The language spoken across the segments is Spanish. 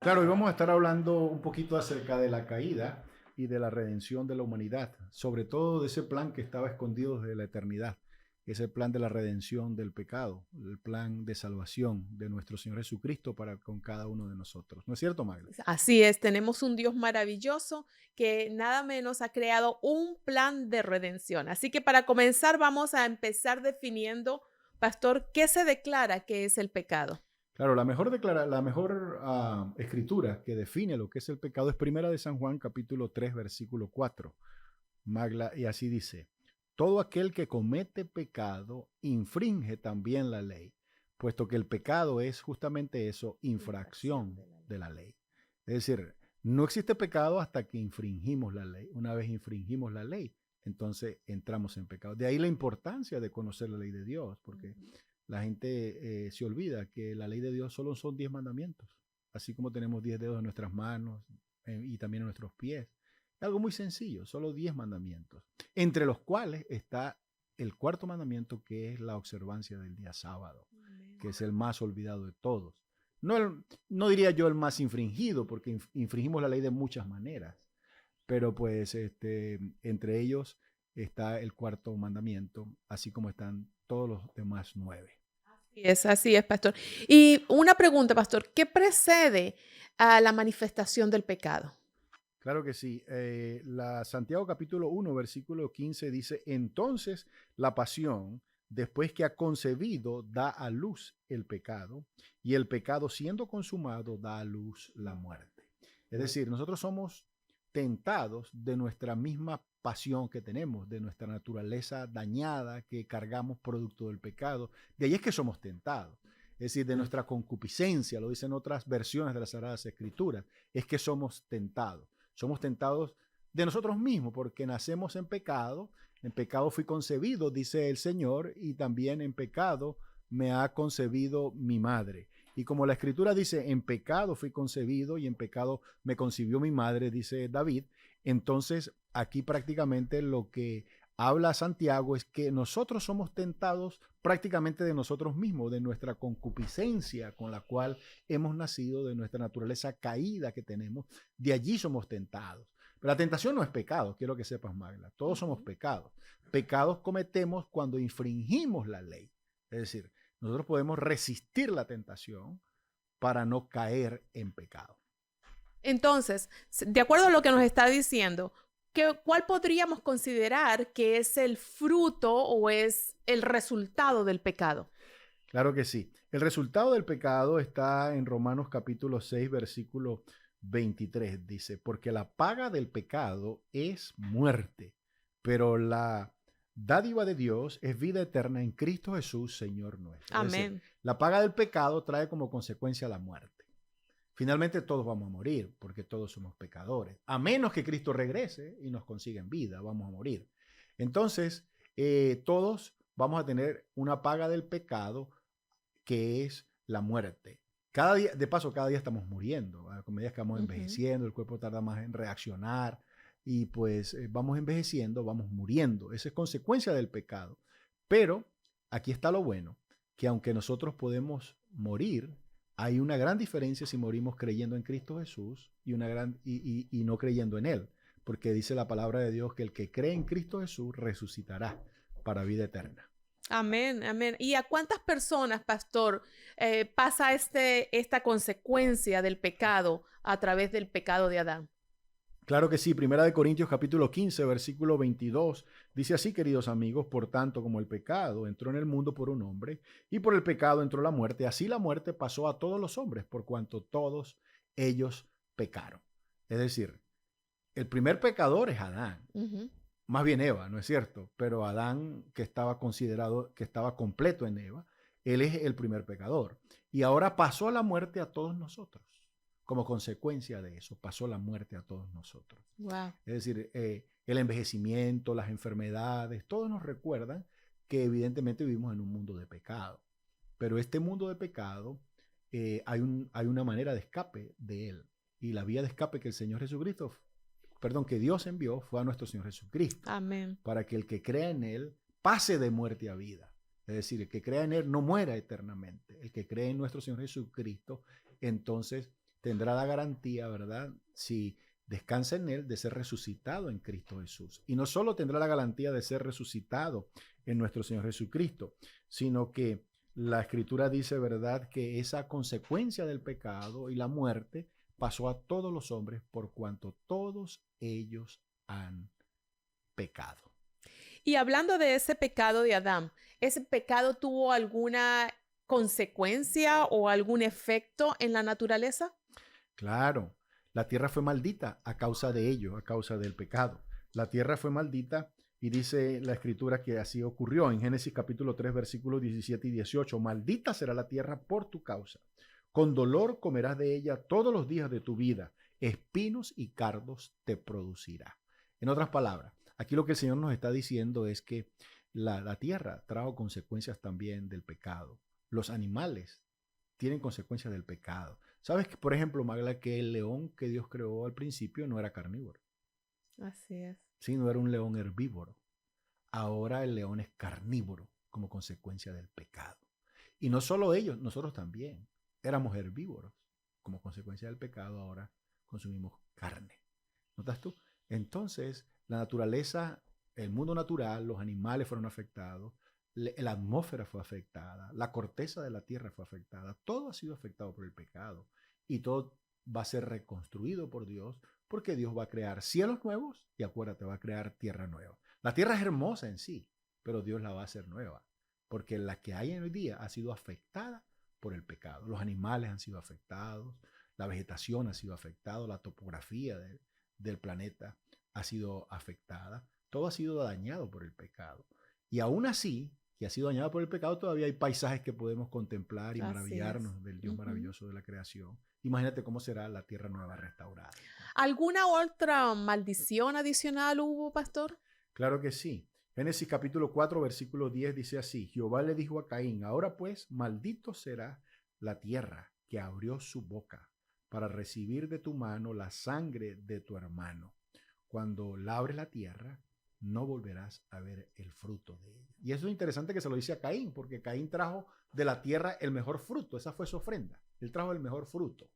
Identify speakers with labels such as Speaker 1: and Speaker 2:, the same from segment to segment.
Speaker 1: Claro, hoy vamos a estar hablando un poquito acerca de la caída y de la redención de la humanidad, sobre todo de ese plan que estaba escondido desde la eternidad, ese plan de la redención del pecado, el plan de salvación de nuestro Señor Jesucristo para con cada uno de nosotros. ¿No es cierto, Magda?
Speaker 2: Así es, tenemos un Dios maravilloso que nada menos ha creado un plan de redención. Así que para comenzar vamos a empezar definiendo, pastor, ¿qué se declara que es el pecado?
Speaker 1: Claro, la mejor escritura que define lo que es el pecado es Primera de San Juan, capítulo 3, versículo 4. Magla, y así dice, todo aquel que comete pecado infringe también la ley, puesto que el pecado es justamente eso,
Speaker 2: Infracción
Speaker 1: infracción
Speaker 2: de la ley.
Speaker 1: de la ley. Es decir, no existe pecado hasta que infringimos la ley. Una vez infringimos la ley, entonces entramos en pecado. De ahí la importancia de conocer la ley de Dios, porque
Speaker 2: Ujú.
Speaker 1: la gente se olvida que la ley de Dios solo son 10 mandamientos, así como tenemos 10 dedos en nuestras manos y también en nuestros pies. Algo muy sencillo, solo 10 mandamientos, entre los cuales está el cuarto mandamiento, que es la observancia del día sábado, que
Speaker 2: Amén.
Speaker 1: es el más olvidado de todos. No diría yo el más infringido, porque infringimos la ley de muchas maneras, pero pues entre ellos está el cuarto mandamiento, así como están todos los demás 9.
Speaker 2: Así es, pastor. Y una pregunta, pastor, ¿qué precede a la manifestación del pecado?
Speaker 1: Claro que sí. La Santiago capítulo 1, versículo 15 dice, entonces la pasión, después que ha concebido, da a luz el pecado, y el pecado siendo consumado, da a luz la muerte. Es decir, nosotros somos tentados de nuestra misma pasión que tenemos, de nuestra naturaleza dañada que cargamos producto del pecado. De ahí es que somos tentados. Es decir, de nuestra concupiscencia, lo dicen otras versiones de las Sagradas Escrituras, es que somos tentados. Somos tentados de nosotros mismos porque nacemos en pecado fui concebido, dice el Señor, y también en pecado me ha concebido mi madre. Y como la escritura dice, en pecado fui concebido y en pecado me concibió mi madre, dice David, entonces aquí prácticamente lo que habla Santiago es que nosotros somos tentados prácticamente de nosotros mismos, de nuestra concupiscencia con la cual hemos nacido, de nuestra naturaleza caída que tenemos, de allí somos tentados. Pero la tentación no es pecado, quiero que sepas, Magla. Todos somos
Speaker 2: Ujú.
Speaker 1: pecados. Pecados cometemos cuando infringimos la ley. Es decir, nosotros podemos resistir la tentación para no caer en pecado.
Speaker 2: Entonces, de acuerdo a lo que nos está diciendo, ¿cuál podríamos considerar que es el fruto o es el resultado del pecado?
Speaker 1: Claro que sí. El resultado del pecado está en Romanos capítulo 6, versículo 23. Dice, porque la paga del pecado es muerte, pero la dádiva de Dios es vida eterna en Cristo Jesús, Señor nuestro. Es decir,
Speaker 2: Amén.
Speaker 1: la paga del pecado trae como consecuencia la muerte. Finalmente todos vamos a morir, porque todos somos pecadores. A menos que Cristo regrese y nos consiga en vida, vamos a morir. Entonces, todos vamos a tener una paga del pecado que es la muerte. Cada día, de paso, cada día estamos muriendo. A medida que vamos
Speaker 2: Ujú.
Speaker 1: envejeciendo, el cuerpo tarda más en reaccionar y pues vamos envejeciendo, vamos muriendo. Esa es consecuencia del pecado. Pero aquí está lo bueno, que aunque nosotros podemos morir, hay una gran diferencia si morimos creyendo en Cristo Jesús y no creyendo en Él. Porque dice la palabra de Dios que el que cree en Cristo Jesús resucitará para vida eterna.
Speaker 2: Amén, amén. ¿Y a cuántas personas, pastor, pasa esta consecuencia del pecado a través del pecado de Adán?
Speaker 1: Claro que sí, Primera de Corintios capítulo 15, versículo 22, dice así, queridos amigos, por tanto como el pecado entró en el mundo por un hombre, y por el pecado entró la muerte, así la muerte pasó a todos los hombres, por cuanto todos ellos pecaron. Es decir, el primer pecador es Adán,
Speaker 2: Ujú.
Speaker 1: más bien Eva, ¿no es cierto? Pero Adán, que estaba considerado, que estaba completo en Eva, él es el primer pecador. Y ahora pasó la muerte a todos nosotros. Como consecuencia de eso, pasó la muerte a todos nosotros.
Speaker 2: Wow.
Speaker 1: Es decir, el envejecimiento, las enfermedades, todos nos recuerdan que evidentemente vivimos en un mundo de pecado. Pero este mundo de pecado, hay una manera de escape de él. Y la vía de escape que el Señor Jesucristo, perdón, que Dios envió fue a nuestro Señor Jesucristo,
Speaker 2: Amén.
Speaker 1: para que el que crea en Él pase de muerte a vida. Es decir, el que crea en Él no muera eternamente. El que cree en nuestro Señor Jesucristo, entonces tendrá la garantía, ¿verdad? Si descansa en él, de ser resucitado en Cristo Jesús. Y no solo tendrá la garantía de ser resucitado en nuestro Señor Jesucristo, sino que la Escritura dice, ¿verdad?, que esa consecuencia del pecado y la muerte pasó a todos los hombres por cuanto todos ellos han pecado.
Speaker 2: Y hablando de ese pecado de Adán, ¿ese pecado tuvo alguna consecuencia o algún efecto en la naturaleza?
Speaker 1: Claro, la tierra fue maldita a causa de ello, a causa del pecado. La tierra fue maldita y dice la Escritura que así ocurrió en Génesis capítulo 3, versículos 17 y 18. Maldita será la tierra por tu causa. Con dolor comerás de ella todos los días de tu vida. Espinos y cardos te producirá. En otras palabras, aquí lo que el Señor nos está diciendo es que la tierra trajo consecuencias también del pecado. Los animales tienen consecuencias del pecado. ¿Sabes que, por ejemplo, Magla, que el león que Dios creó al principio no era carnívoro?
Speaker 2: Así es.
Speaker 1: Sí, no era un león herbívoro. Ahora el león es carnívoro como consecuencia del pecado. Y no solo ellos, nosotros también éramos herbívoros. Como consecuencia del pecado ahora consumimos carne. ¿Notas tú? Entonces, la naturaleza, el mundo natural, los animales fueron afectados, la atmósfera fue afectada, la corteza de la tierra fue afectada, todo ha sido afectado por el pecado y todo va a ser reconstruido por Dios porque Dios va a crear cielos nuevos y acuérdate, va a crear tierra nueva. La tierra es hermosa en sí, pero Dios la va a hacer nueva porque la que hay hoy día ha sido afectada por el pecado. Los animales han sido afectados, la vegetación ha sido afectada, la topografía del planeta ha sido afectada, todo ha sido dañado por el pecado. Y aún así, que ha sido dañado por el pecado, todavía hay paisajes que podemos contemplar y maravillarnos del Dios maravilloso de la creación. Imagínate cómo será la tierra nueva restaurada.
Speaker 2: ¿Alguna otra maldición adicional hubo, pastor?
Speaker 1: Claro que sí. Génesis capítulo 4, versículo 10 dice así: Jehová le dijo a Caín, ahora pues, maldito será la tierra que abrió su boca para recibir de tu mano la sangre de tu hermano. Cuando labres la tierra, no volverás a ver el fruto de ella. Y eso es interesante que se lo dice a Caín, porque Caín trajo de la tierra el mejor fruto. Esa fue su ofrenda. Él trajo el mejor fruto.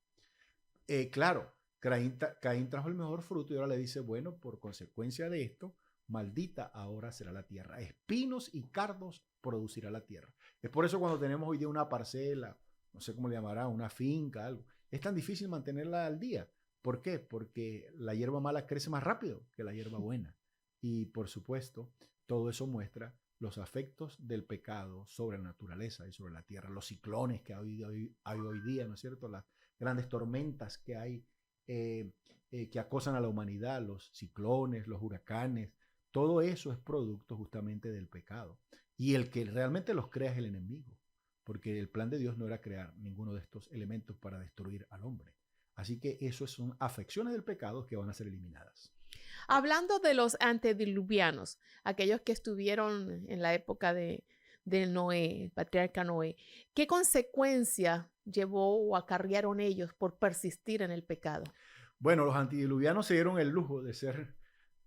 Speaker 1: Claro, Caín trajo el mejor fruto y ahora le dice, bueno, por consecuencia de esto, maldita ahora será la tierra. Espinos y cardos producirá la tierra. Es por eso cuando tenemos hoy día una parcela, no sé cómo le llamará, una finca, algo, es tan difícil mantenerla al día. ¿Por qué? Porque la hierba mala crece más rápido que la hierba buena. Y por supuesto, todo eso muestra los efectos del pecado sobre la naturaleza y sobre la tierra, los ciclones que hay hoy día, ¿no es cierto? Las grandes tormentas que hay que acosan a la humanidad, los ciclones, los huracanes, todo eso es producto justamente del pecado. Y el que realmente los crea es el enemigo, porque el plan de Dios no era crear ninguno de estos elementos para destruir al hombre. Así que eso son afecciones del pecado que van a ser eliminadas.
Speaker 2: Hablando de los antediluvianos, aquellos que estuvieron en la época de Noé, el patriarca Noé, ¿qué consecuencia llevó o acarrearon ellos por persistir en el pecado?
Speaker 1: Bueno, los antediluvianos se dieron el lujo de ser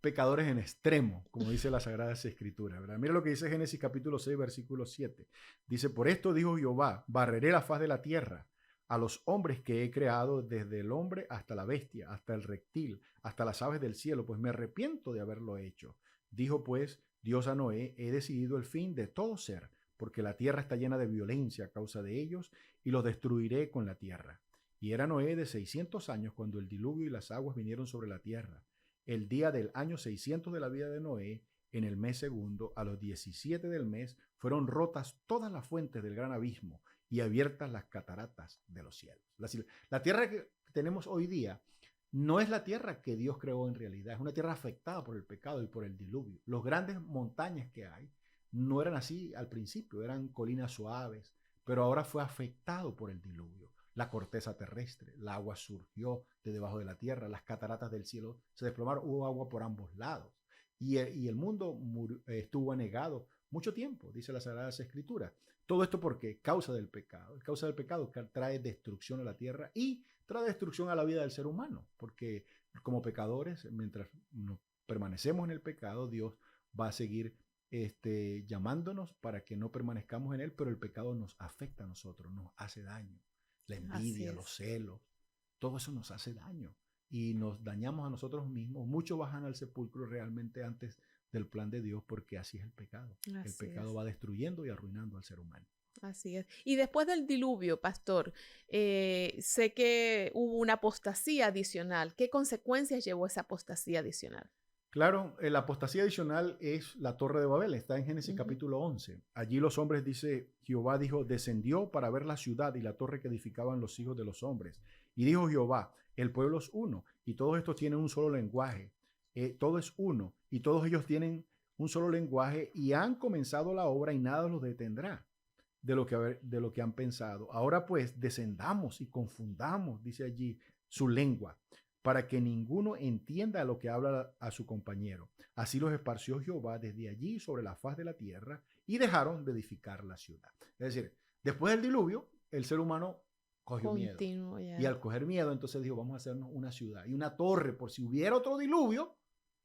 Speaker 1: pecadores en extremo, como dice la Sagrada Escritura, ¿verdad? Mira lo que dice Génesis capítulo 6, versículo 7. Dice, por esto dijo Jehová, barreré la faz de la tierra a los hombres que he creado, desde el hombre hasta la bestia, hasta el reptil, hasta las aves del cielo, pues me arrepiento de haberlo hecho. Dijo pues Dios a Noé, he decidido el fin de todo ser, porque la tierra está llena de violencia a causa de ellos, y los destruiré con la tierra. Y era Noé de 600 años cuando el diluvio y las aguas vinieron sobre la tierra. El día del año 600 de la vida de Noé, en el mes segundo, a los 17 del mes, fueron rotas todas las fuentes del gran abismo y abiertas las cataratas de los cielos. La tierra que tenemos hoy día no es la tierra que Dios creó en realidad, es una tierra afectada por el pecado y por el diluvio. Los grandes montañas que hay no eran así al principio, eran colinas suaves, pero ahora fue afectado por el diluvio. La corteza terrestre, el agua surgió de debajo de la tierra, las cataratas del cielo se desplomaron, hubo agua por ambos lados. Y el mundo estuvo anegado mucho tiempo, dice las Sagradas Escrituras. Todo esto porque causa del pecado. Causa del pecado que trae destrucción a la tierra y trae destrucción a la vida del ser humano, porque como pecadores, mientras nos permanecemos en el pecado, Dios va a seguir llamándonos para que no permanezcamos en él, pero el pecado nos afecta a nosotros, nos hace daño. La envidia, los celos, todo eso nos hace daño y nos dañamos a nosotros mismos. Muchos bajan al sepulcro realmente antes del plan de Dios, porque así es el pecado. El
Speaker 2: Así
Speaker 1: pecado
Speaker 2: es.
Speaker 1: va destruyendo y arruinando al ser humano.
Speaker 2: Así es. Y después del diluvio, pastor, sé que hubo una apostasía adicional. ¿Qué consecuencias llevó esa apostasía adicional?
Speaker 1: Claro, la apostasía adicional es la Torre de Babel, está en Génesis
Speaker 2: Ujú.
Speaker 1: capítulo 11. Allí los hombres, dice, Jehová dijo, descendió para ver la ciudad y la torre que edificaban los hijos de los hombres. Y dijo Jehová, el pueblo es uno y todos estos tienen un solo lenguaje. Todo es uno y todos ellos tienen un solo lenguaje y han comenzado la obra y nada los detendrá de lo que han pensado. Ahora pues descendamos y confundamos, dice allí, su lengua, para que ninguno entienda lo que habla a su compañero. Así los esparció Jehová desde allí sobre la faz de la tierra y dejaron de edificar la ciudad. Es decir, después del diluvio, el ser humano cogió miedo.
Speaker 2: Continuo
Speaker 1: Y
Speaker 2: ya.
Speaker 1: al coger miedo, entonces dijo, vamos a hacernos una ciudad y una torre, por si hubiera otro diluvio,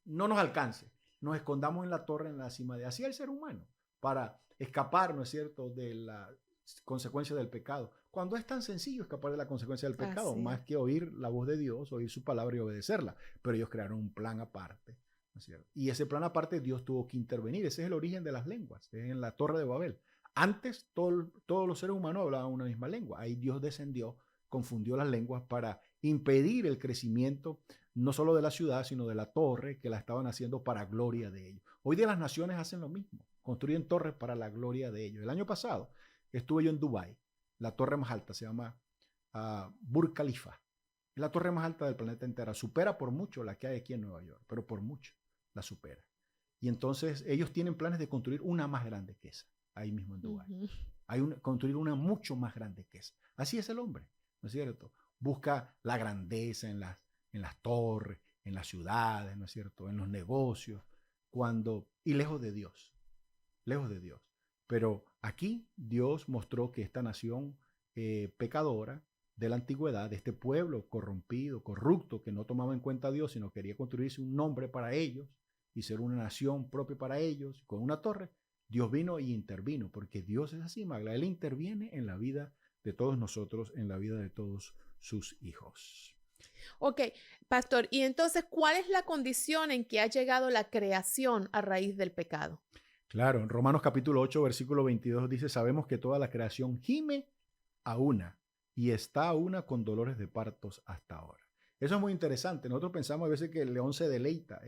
Speaker 1: no nos alcance. Nos escondamos en la torre, en la cima de... Así el ser humano, para escapar, ¿no es cierto?, de la consecuencia del pecado. Cuando es tan sencillo escapar de la consecuencia del pecado,
Speaker 2: Así es.
Speaker 1: más que oír la voz de Dios, oír su palabra y obedecerla. Pero ellos crearon un plan aparte, ¿no es cierto? Y ese plan aparte Dios tuvo que intervenir. Ese es el origen de las lenguas, es en la Torre de Babel. Antes todos los seres humanos hablaban una misma lengua. Ahí Dios descendió, confundió las lenguas para impedir el crecimiento no solo de la ciudad, sino de la torre que la estaban haciendo para gloria de ellos. Hoy día las naciones hacen lo mismo, construyen torres para la gloria de ellos. El año pasado estuve yo en Dubái, la torre más alta se llama Burj Khalifa, es la torre más alta del planeta entero, supera por mucho la que hay aquí en Nueva York, pero por mucho la supera. Y entonces ellos tienen planes de construir una más grande que esa, ahí mismo en Dubái.
Speaker 2: Ujú.
Speaker 1: Construir una mucho más grande que esa. Así es el hombre, ¿no es cierto? Busca la grandeza en las torres, en las ciudades, ¿no es cierto? En los negocios, y lejos de Dios, lejos de Dios. Pero aquí Dios mostró que esta nación pecadora de la antigüedad, de este pueblo corrompido, corrupto, que no tomaba en cuenta a Dios, sino quería construirse un nombre para ellos y ser una nación propia para ellos, con una torre, Dios vino y intervino, porque Dios es así, Magla. Él interviene en la vida de todos nosotros, en la vida de todos sus hijos.
Speaker 2: Ok, pastor, y entonces, ¿cuál es la condición en que ha llegado la creación a raíz del pecado?
Speaker 1: Claro, en Romanos capítulo 8, versículo 22 dice, sabemos que toda la creación gime a una y está a una con dolores de partos hasta ahora. Eso es muy interesante. Nosotros pensamos a veces que el león se deleita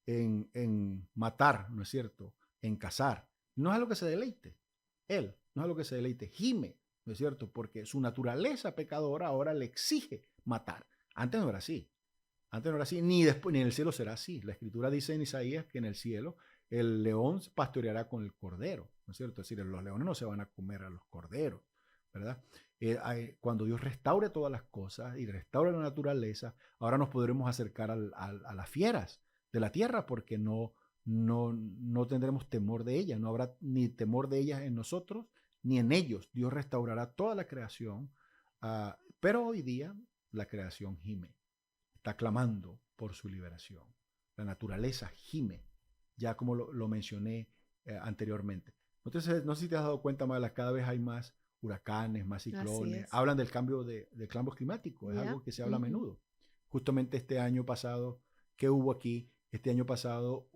Speaker 1: en matar, ¿no es cierto? En cazar. No es a lo que se deleite. Él no es a lo que se deleite. Gime, ¿no es cierto? Porque su naturaleza pecadora ahora le exige matar. Antes no era así. Antes no era así, ni después, ni en el cielo será así. La escritura dice en Isaías que en el cielo el león pastoreará con el cordero, ¿no es cierto? Es decir, los leones no se van a comer a los corderos, ¿verdad? Cuando Dios restaure todas las cosas y restaure la naturaleza, ahora nos podremos acercar a las fieras de la tierra porque no tendremos temor de ellas, no habrá ni temor de ellas en nosotros ni en ellos. Dios restaurará toda la creación, pero hoy día la creación gime, está clamando por su liberación. La naturaleza gime, ya como lo mencioné anteriormente. Entonces, no sé si te has dado cuenta, Mala, cada vez hay más huracanes, más
Speaker 2: Así
Speaker 1: ciclones.
Speaker 2: es.
Speaker 1: Hablan del cambio climático, es
Speaker 2: Ya.
Speaker 1: algo que se habla a
Speaker 2: Ujú.
Speaker 1: menudo. Justamente este año pasado, ¿qué hubo aquí? Este año pasado,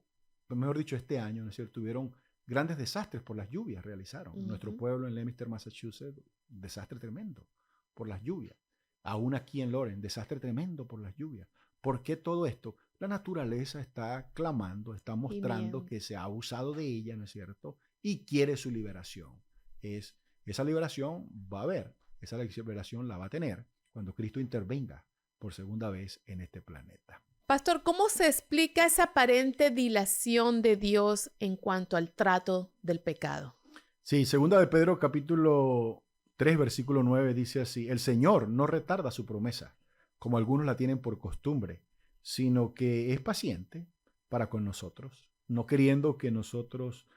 Speaker 1: mejor dicho, este año, ¿no es cierto? Tuvieron grandes desastres por las lluvias, realizaron. En nuestro
Speaker 2: Ujú.
Speaker 1: pueblo, en Leominster, Massachusetts, desastre tremendo por las lluvias. Aún aquí en Loren, desastre tremendo por las lluvias. ¿Por qué todo esto? La naturaleza está clamando, está mostrando
Speaker 2: Gimiendo.
Speaker 1: que se ha abusado de ella, ¿no es cierto? Y quiere su liberación. Esa liberación va a haber, esa liberación la va a tener cuando Cristo intervenga por segunda vez en este planeta.
Speaker 2: Pastor, ¿cómo se explica esa aparente dilación de Dios en cuanto al trato del pecado?
Speaker 1: Sí, segunda de Pedro capítulo 3, versículo 9 dice así, el Señor no retarda su promesa, como algunos la tienen por costumbre, sino que es paciente para con nosotros, no queriendo que nosotros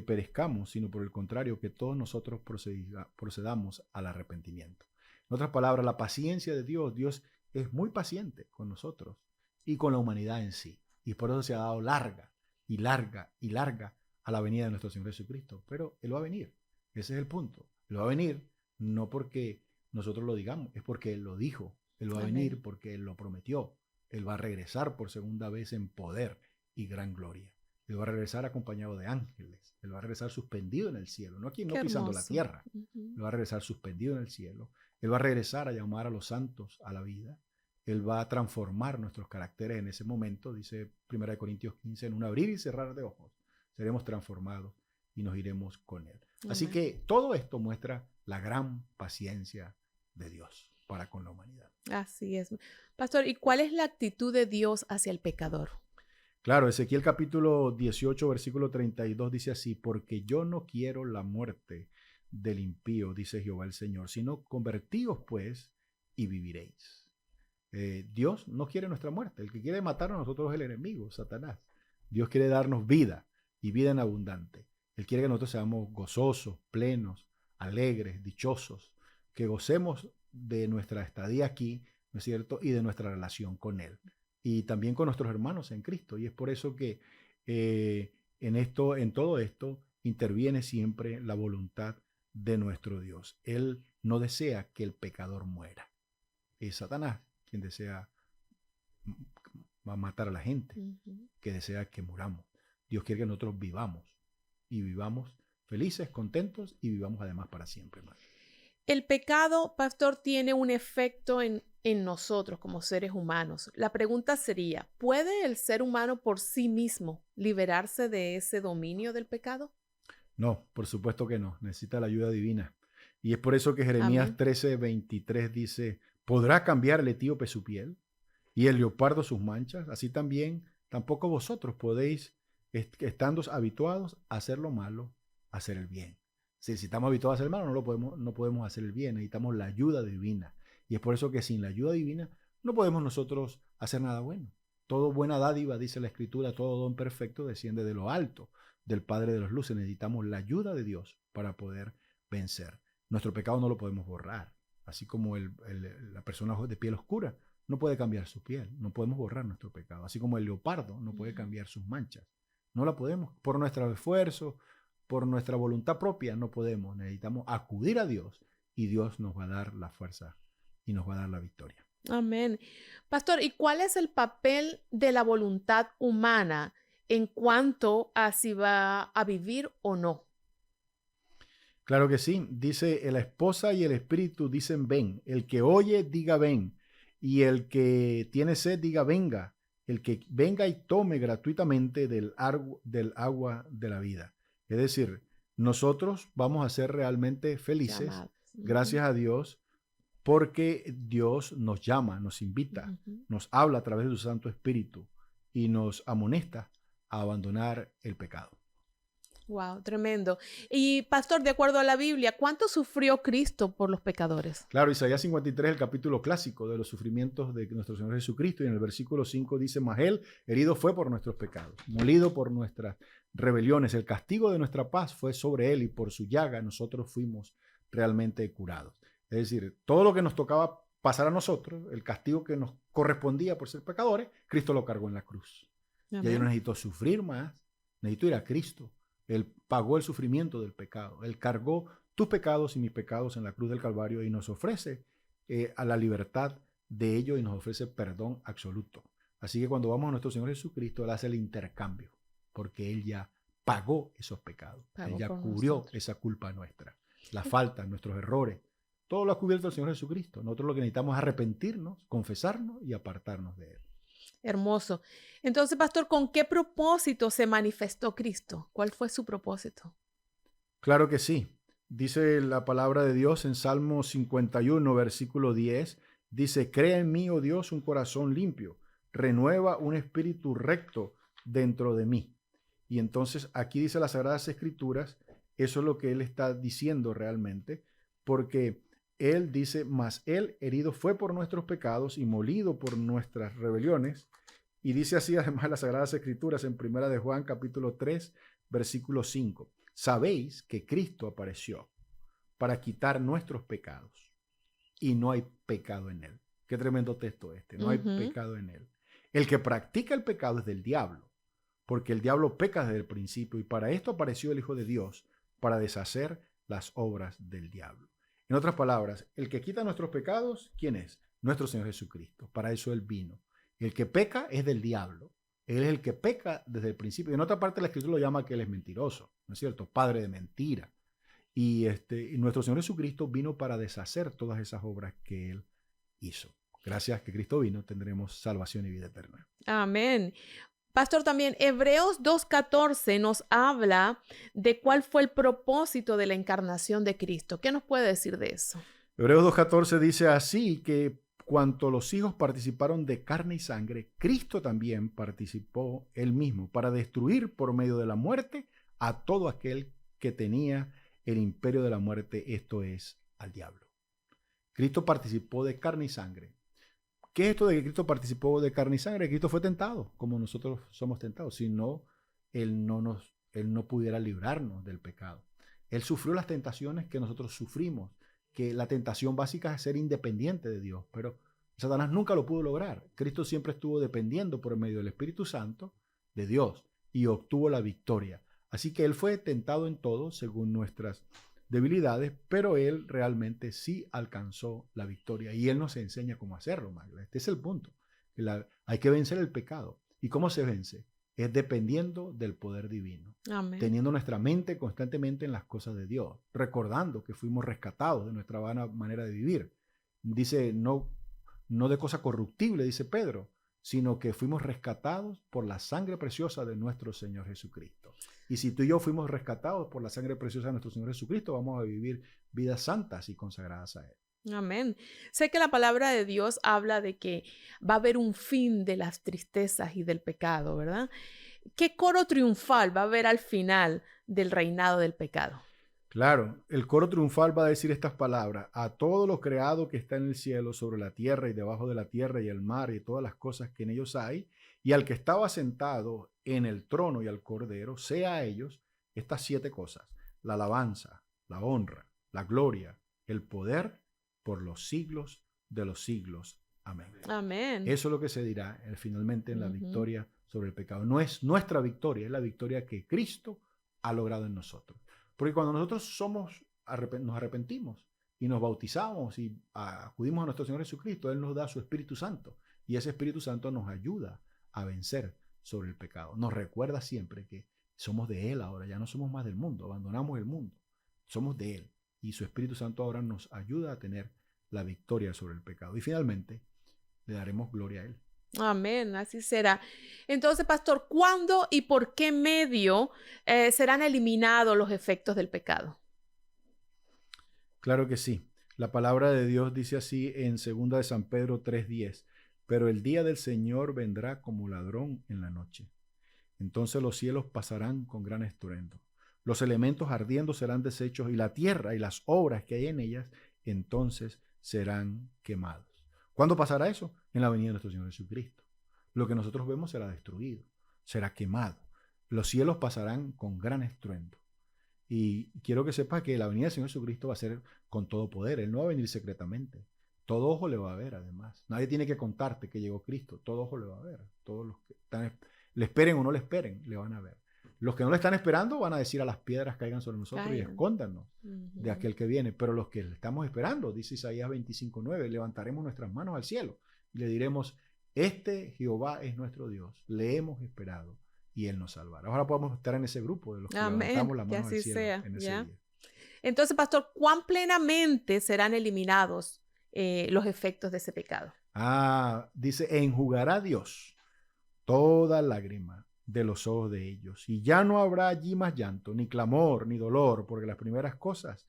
Speaker 1: perezcamos, sino por el contrario, que todos nosotros procedamos al arrepentimiento. En otras palabras, la paciencia de Dios, Dios es muy paciente con nosotros y con la humanidad en sí, y por eso se ha dado larga y larga y larga a la venida de nuestro Señor Jesucristo. Pero Él va a venir. Ese es el punto. Él va a venir no porque nosotros lo digamos, es porque Él lo dijo Él va a
Speaker 2: Amén.
Speaker 1: venir porque Él lo prometió. Él va a regresar por segunda vez en poder y gran gloria. Él va a regresar acompañado de ángeles. Él va a regresar suspendido en el cielo. No aquí,
Speaker 2: Qué
Speaker 1: no pisando la
Speaker 2: hermoso.
Speaker 1: tierra.
Speaker 2: Ujú.
Speaker 1: Él va a regresar suspendido en el cielo. Él va a regresar a llamar a los santos a la vida. Él va a transformar nuestros caracteres en ese momento, dice 1 Corintios 15, en un abrir y cerrar de ojos. Seremos transformados y nos iremos con Él. Así
Speaker 2: Amén.
Speaker 1: que todo esto muestra la gran paciencia de Dios para con la humanidad.
Speaker 2: Así es. Pastor, ¿y cuál es la actitud de Dios hacia el pecador?
Speaker 1: Claro, Ezequiel capítulo 18, versículo 32 dice así, porque yo no quiero la muerte del impío, dice Jehová el Señor, sino convertíos pues y viviréis. Dios no quiere nuestra muerte. El que quiere matar a nosotros es el enemigo, Satanás. Dios quiere darnos vida y vida en abundante. Él quiere que nosotros seamos gozosos, plenos, alegres, dichosos, que gocemos de nuestra estadía aquí, ¿no es cierto? Y de nuestra relación con Él. Y también con nuestros hermanos en Cristo. Y es por eso que en todo esto, interviene siempre la voluntad de nuestro Dios. Él no desea que el pecador muera. Es Satanás quien desea matar a la gente, que desea que muramos. Dios quiere que nosotros vivamos y vivamos felices, contentos y vivamos además para siempre, hermano.
Speaker 2: El pecado, pastor, tiene un efecto en nosotros como seres humanos. La pregunta sería, ¿puede el ser humano por sí mismo liberarse de ese dominio del pecado?
Speaker 1: No, por supuesto que no. Necesita la ayuda divina. Y es por eso que Jeremías
Speaker 2: Amén.
Speaker 1: 13:23 dice, ¿podrá cambiar el etíope su piel y el leopardo sus manchas? Así también, tampoco vosotros podéis, estando habituados a hacer lo malo, hacer el bien. Si estamos habituados a hacer el malo, no podemos hacer el bien. Necesitamos la ayuda divina. Y es por eso que sin la ayuda divina no podemos nosotros hacer nada bueno. Todo buena dádiva, dice la Escritura, todo don perfecto desciende de lo alto, del Padre de las luces. Necesitamos la ayuda de Dios para poder vencer. Nuestro pecado no lo podemos borrar. Así como la persona de piel oscura no puede cambiar su piel. No podemos borrar nuestro pecado. Así como el leopardo no puede cambiar sus manchas. No la podemos. Por nuestro esfuerzo, por nuestra voluntad propia, no podemos. Necesitamos acudir a Dios y Dios nos va a dar la fuerza y nos va a dar la victoria.
Speaker 2: Amén. Pastor, ¿y cuál es el papel de la voluntad humana en cuanto a si va a vivir o no?
Speaker 1: Claro que sí. Dice, la esposa y el espíritu dicen ven. El que oye, diga ven. Y el que tiene sed, diga venga. El que venga y tome gratuitamente del agua de la vida. Es decir, nosotros vamos a ser realmente felices,
Speaker 2: Llamados.
Speaker 1: gracias a Dios, porque Dios nos llama, nos invita, nos habla a través de su Santo Espíritu y nos amonesta a abandonar el pecado.
Speaker 2: Wow, tremendo. Y pastor, de acuerdo a la Biblia, ¿cuánto sufrió Cristo por los pecadores?
Speaker 1: Claro, Isaías 53 es el capítulo clásico de los sufrimientos de nuestro Señor Jesucristo, y en el versículo 5 dice, mas Él herido fue por nuestros pecados, molido por nuestras rebeliones, el castigo de nuestra paz fue sobre Él y por su llaga nosotros fuimos realmente curados. Es decir, todo lo que nos tocaba pasar a nosotros, el castigo que nos correspondía por ser pecadores, Cristo lo cargó en la cruz.
Speaker 2: Amén.
Speaker 1: Ya yo no necesito sufrir más, necesito ir a Cristo. Él pagó el sufrimiento del pecado. Él cargó tus pecados y mis pecados en la cruz del Calvario y nos ofrece a la libertad de ello y nos ofrece perdón absoluto. Así que cuando vamos a nuestro Señor Jesucristo, Él hace el intercambio, porque Él ya pagó esos pecados. Él ya cubrió esa culpa nuestra, las faltas, nuestros errores. Todo lo ha cubierto el Señor Jesucristo. Nosotros lo que necesitamos es arrepentirnos, confesarnos y apartarnos de Él.
Speaker 2: Hermoso. Entonces, pastor, ¿con qué propósito se manifestó Cristo? ¿Cuál fue su propósito?
Speaker 1: Claro que sí. Dice la palabra de Dios en Salmo 51, versículo 10. Dice, crea en mí, oh Dios, un corazón limpio. Renueva un espíritu recto dentro de mí. Y entonces aquí dice las Sagradas Escrituras, eso es lo que Él está diciendo realmente, porque Él dice, mas Él herido fue por nuestros pecados y molido por nuestras rebeliones. Y dice así además las Sagradas Escrituras en 1 de Juan capítulo 3, versículo 5. Sabéis que Cristo apareció para quitar nuestros pecados y no hay pecado en Él. Qué tremendo texto este, no hay pecado en Él. El que practica el pecado es del diablo, porque el diablo peca desde el principio y para esto apareció el Hijo de Dios, para deshacer las obras del diablo. En otras palabras, el que quita nuestros pecados, ¿quién es? nuestro Señor Jesucristo. Para eso Él vino. El que peca es del diablo. Él es el que peca desde el principio. En otra parte la Escritura lo llama que Él es mentiroso, ¿no es cierto? Padre de mentira. Y nuestro Señor Jesucristo vino para deshacer todas esas obras que Él hizo. Gracias a que Cristo vino, tendremos salvación y vida eterna.
Speaker 2: Amén. Pastor, también Hebreos 2:14 nos habla de cuál fue el propósito de la encarnación de Cristo. ¿Qué nos puede decir de eso?
Speaker 1: Hebreos 2:14 dice así que cuanto los hijos participaron de carne y sangre, Cristo también participó él mismo para destruir por medio de la muerte a todo aquel que tenía el imperio de la muerte, esto es, al diablo. Cristo participó de carne y sangre. ¿Qué es esto de que Cristo participó de carne y sangre? Cristo fue tentado, como nosotros somos tentados. Si no, Él no pudiera librarnos del pecado. Él sufrió las tentaciones que nosotros sufrimos, que la tentación básica es ser independiente de Dios, pero Satanás nunca lo pudo lograr. Cristo siempre estuvo dependiendo por medio del Espíritu Santo de Dios y obtuvo la victoria. Así que Él fue tentado en todo, según nuestras debilidades, pero Él realmente sí alcanzó la victoria y Él nos enseña cómo hacerlo, Magda. Este es el punto. Hay que vencer el pecado. ¿Y cómo se vence? Es dependiendo del poder divino.
Speaker 2: Amén.
Speaker 1: Teniendo nuestra mente constantemente en las cosas de Dios, recordando que fuimos rescatados de nuestra vana manera de vivir. Dice, no de cosa corruptible, dice Pedro, sino que fuimos rescatados por la sangre preciosa de nuestro Señor Jesucristo. Y si tú y yo fuimos rescatados por la sangre preciosa de nuestro Señor Jesucristo, vamos a vivir vidas santas y consagradas a Él.
Speaker 2: Amén. Sé que la palabra de Dios habla de que va a haber un fin de las tristezas y del pecado, ¿verdad? ¿Qué coro triunfal va a haber al final del reinado del pecado?
Speaker 1: Claro, el coro triunfal va a decir estas palabras: a todo lo creado que está en el cielo, sobre la tierra y debajo de la tierra y el mar y todas las cosas que en ellos hay, y al que estaba sentado en el trono y al cordero, sea a ellos estas 7 cosas: la alabanza, la honra, la gloria, el poder por los siglos de los siglos. Amén.
Speaker 2: Amén.
Speaker 1: Eso es lo que se dirá finalmente en la victoria sobre el pecado. No es nuestra victoria, es la victoria que Cristo ha logrado en nosotros. Porque cuando nosotros nos arrepentimos y nos bautizamos y acudimos a nuestro Señor Jesucristo, Él nos da su Espíritu Santo y ese Espíritu Santo nos ayuda a vencer sobre el pecado. Nos recuerda siempre que somos de Él ahora, ya no somos más del mundo, abandonamos el mundo, somos de Él y su Espíritu Santo ahora nos ayuda a tener la victoria sobre el pecado. Y finalmente le daremos gloria a Él.
Speaker 2: Amén, así será. Entonces, pastor, ¿cuándo y por qué medio serán eliminados los efectos del pecado?
Speaker 1: Claro que sí. La palabra de Dios dice así en 2 de San Pedro 3:10: pero el día del Señor vendrá como ladrón en la noche. Entonces los cielos pasarán con gran estruendo. Los elementos ardiendo serán deshechos y la tierra y las obras que hay en ellas entonces serán quemados. ¿Cuándo pasará eso? En la venida de nuestro Señor Jesucristo. Lo que nosotros vemos será destruido, será quemado. Los cielos pasarán con gran estruendo. Y quiero que sepa que la venida del Señor Jesucristo va a ser con todo poder. Él no va a venir secretamente. Todo ojo le va a ver, además. Nadie tiene que contarte que llegó Cristo. Todo ojo le va a ver. Todos los que le esperen o no le esperen, le van a ver. Los que no le están esperando van a decir: a las piedras caigan sobre nosotros y escóndanos de aquel que viene. Pero los que le estamos esperando, dice Isaías 25:9, levantaremos nuestras manos al cielo y le diremos: este Jehová es nuestro Dios, le hemos esperado y Él nos salvará. Ahora podemos estar en ese grupo de los que levantamos las manos al cielo en ese día.
Speaker 2: Entonces, pastor, ¿cuán plenamente serán eliminados los efectos de ese pecado?
Speaker 1: Dice: enjugará Dios toda lágrima de los ojos de ellos, y ya no habrá allí más llanto, ni clamor, ni dolor, porque las primeras cosas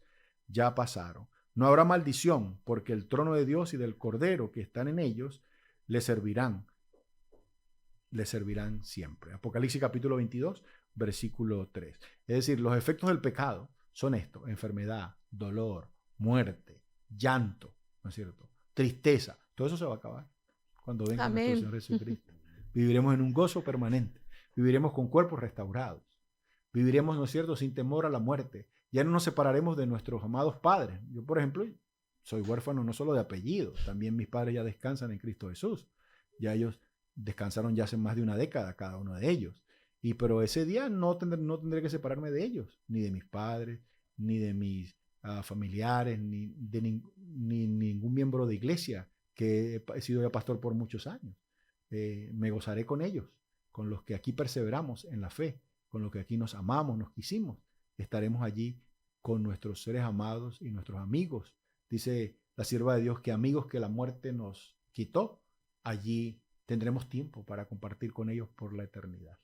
Speaker 1: ya pasaron. No habrá maldición, porque el trono de Dios y del Cordero que están en ellos le servirán siempre. Apocalipsis capítulo 22, versículo 3. Es decir, los efectos del pecado son estos: enfermedad, dolor, muerte, llanto, ¿no es cierto?, tristeza. Todo eso se va a acabar cuando venga nuestro Señor Jesucristo. Viviremos en un gozo permanente. Viviremos con cuerpos restaurados. Viviremos, ¿no es cierto?, sin temor a la muerte. Ya no nos separaremos de nuestros amados padres. Yo, por ejemplo, soy huérfano no solo de apellido, también mis padres ya descansan en Cristo Jesús. Ya ellos descansaron ya hace más de una década, cada uno de ellos. Pero ese día no tendré que separarme de ellos, ni de mis padres, ni de mis familiares, ni de ningún miembro de iglesia que he sido ya pastor por muchos años. Me gozaré con ellos, con los que aquí perseveramos en la fe, con los que aquí nos amamos, nos quisimos. Estaremos allí con nuestros seres amados y nuestros amigos. Dice la sierva de Dios que amigos que la muerte nos quitó, allí tendremos tiempo para compartir con ellos por la eternidad.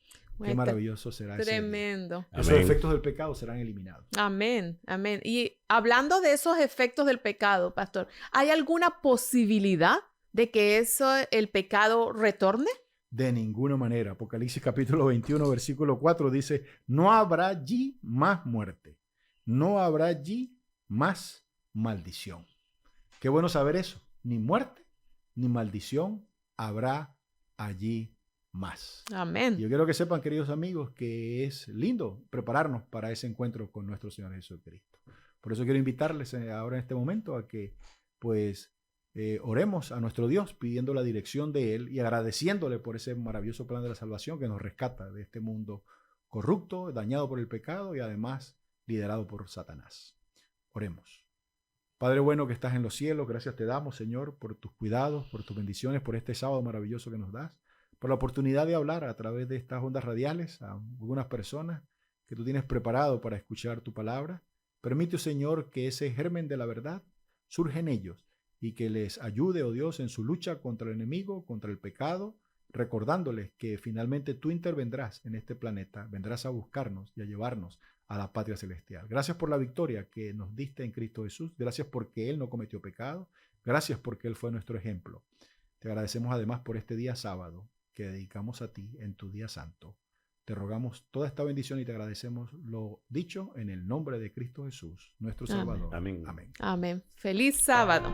Speaker 1: Qué maravilloso será ese día.
Speaker 2: Tremendo.
Speaker 1: Esos efectos del pecado serán eliminados.
Speaker 2: Amén, amén. Y hablando de esos efectos del pecado, pastor, ¿hay alguna posibilidad de que el pecado retorne?
Speaker 1: De ninguna manera. Apocalipsis capítulo 21, versículo 4 dice, no habrá allí más muerte, no habrá allí más maldición. Qué bueno saber eso. Ni muerte, ni maldición habrá allí más.
Speaker 2: Amén.
Speaker 1: Yo quiero que sepan, queridos amigos, que es lindo prepararnos para ese encuentro con nuestro Señor Jesucristo. Por eso quiero invitarles ahora en este momento a que pues oremos a nuestro Dios pidiendo la dirección de Él y agradeciéndole por ese maravilloso plan de la salvación que nos rescata de este mundo corrupto, dañado por el pecado y además liderado por Satanás. Oremos. Padre bueno que estás en los cielos, gracias te damos, Señor, por tus cuidados, por tus bendiciones, por este sábado maravilloso que nos das, por la oportunidad de hablar a través de estas ondas radiales a algunas personas que tú tienes preparado para escuchar tu palabra. Permite, Señor, que ese germen de la verdad surja en ellos y que les ayude, oh Dios, en su lucha contra el enemigo, contra el pecado, recordándoles que finalmente tú intervendrás en este planeta, vendrás a buscarnos y a llevarnos a la patria celestial. Gracias por la victoria que nos diste en Cristo Jesús. Gracias porque Él no cometió pecado. Gracias porque Él fue nuestro ejemplo. Te agradecemos además por este día sábado que dedicamos a ti en tu día santo. Te rogamos toda esta bendición y te agradecemos lo dicho en el nombre de Cristo Jesús, nuestro Salvador.
Speaker 3: Amén.
Speaker 1: Amén.
Speaker 2: Amén. Feliz sábado.